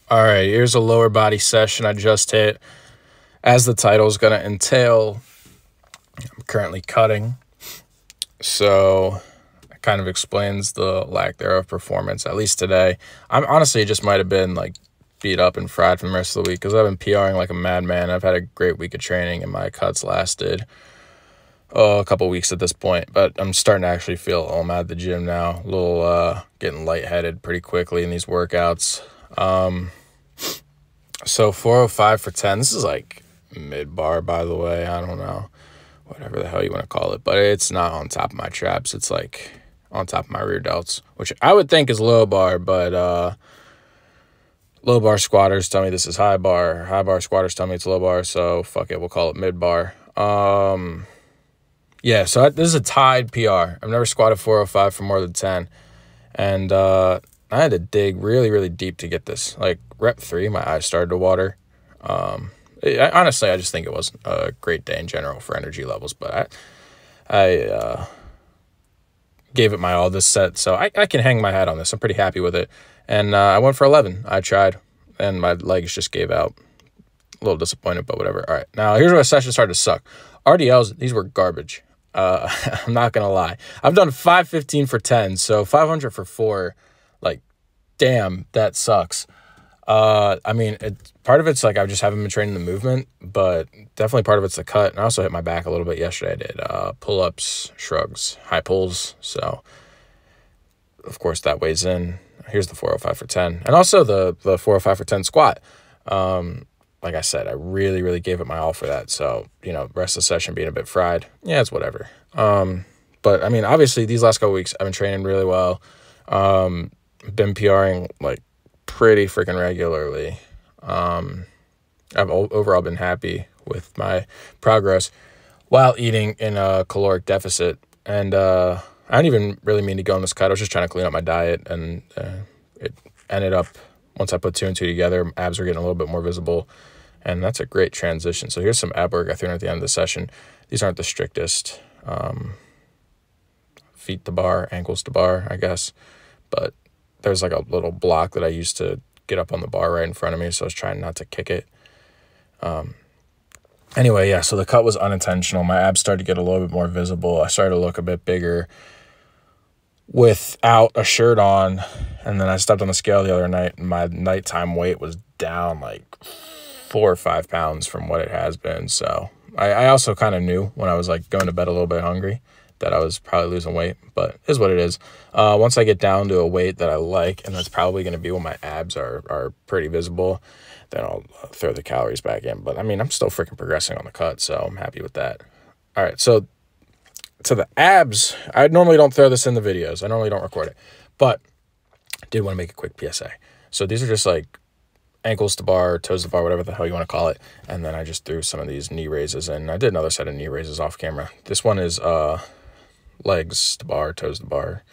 All right, here's a lower body session I just hit. As the title is going to entail, I'm currently cutting. So it kind of explains the lack thereof performance, at least today. I'm honestly, it just might have been like beat up and fried from the rest of the week because I've been PRing like a madman. I've had a great week of training and my cuts lasted a couple weeks at this point, but I'm starting to actually feel I'm at the gym now. A little getting lightheaded pretty quickly in these workouts. So 405 for 10. This is like mid-bar, by the way. I don't know. Whatever the hell you want to call it. But it's not on top of my traps. It's like on top of my rear delts, which I would think is low bar, but low bar squatters tell me this is high bar. High bar squatters tell me it's low bar, so fuck it. We'll call it mid-bar. Yeah, so this is a tied PR. I've never squatted 405 for more than 10. And I had to dig really, really deep to get this. Like, rep 3, my eyes started to water. Honestly, I just think it wasn't a great day in general for energy levels. But I gave it my all this set, so I can hang my hat on this. I'm pretty happy with it. And I went for 11. I tried, and my legs just gave out. A little disappointed, but whatever. All right, now here's where the session started to suck. RDLs, these were garbage. I'm not going to lie. I've done 515 for 10, so 500 for 4. Like, damn, that sucks. I mean, part of it's like I just haven't been training the movement, but definitely part of it's the cut. And I also hit my back a little bit yesterday. I did pull-ups, shrugs, high pulls. So, of course, that weighs in. Here's the 405 for 10. And also the 405 for 10 squat. Like I said, I really, really gave it my all for that. So, rest of the session being a bit fried. Yeah, it's whatever. But, I mean, obviously, these last couple weeks, I've been training really well. Been PRing, like, pretty freaking regularly. I've overall been happy with my progress while eating in a caloric deficit. And I didn't even really mean to go on this cut. I was just trying to clean up my diet. And it ended up, once I put 2 and 2 together, abs were getting a little bit more visible. And that's a great transition. So here's some ab work I threw in at the end of the session. These aren't the strictest. Feet to bar, ankles to bar, I guess. But there's like a little block that I used to get up on the bar right in front of me. So I was trying not to kick it. Anyway, yeah, so the cut was unintentional. My abs started to get a little bit more visible. I started to look a bit bigger without a shirt on. And then I stepped on the scale the other night, and my nighttime weight was down like 4 or 5 pounds from what it has been. So I also kind of knew when I was like going to bed a little bit hungry that I was probably losing weight, but it is what it is. Once I get down to a weight that I like, and that's probably going to be when my abs are pretty visible, then I'll throw the calories back in. But I mean, I'm still freaking progressing on the cut, so I'm happy with that. All right, so to the abs, I normally don't throw this in the videos. I normally don't record it, but I did want to make a quick PSA. So these are just like ankles to bar, toes to bar, whatever the hell you want to call it. And then I just threw some of these knee raises in. I did another set of knee raises off camera. This one is legs to bar, toes to bar.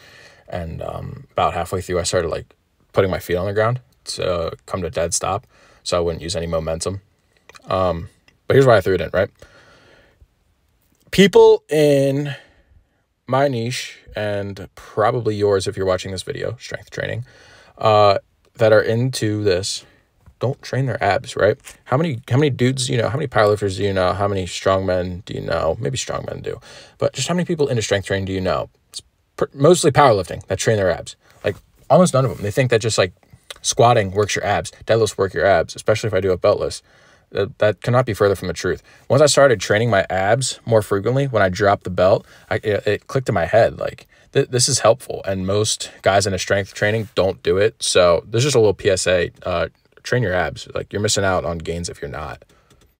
And about halfway through, I started like putting my feet on the ground to come to dead stop so I wouldn't use any momentum. But here's why I threw it in, right? People in my niche, and probably yours if you're watching this video, strength training, that are into this, don't train their abs, right? How many dudes do you know? How many powerlifters do you know? How many strongmen do you know? Maybe strongmen do. But just how many people into strength training do you know? It's mostly powerlifting that train their abs. Like, almost none of them. They think that just, like, squatting works your abs. Deadlifts work your abs, especially if I do it beltless. That cannot be further from the truth. Once I started training my abs more frequently, when I dropped the belt, it clicked in my head, like, this is helpful. And most guys in a strength training don't do it. So there's just a little PSA. Train your abs. Like, you're missing out on gains if you're not.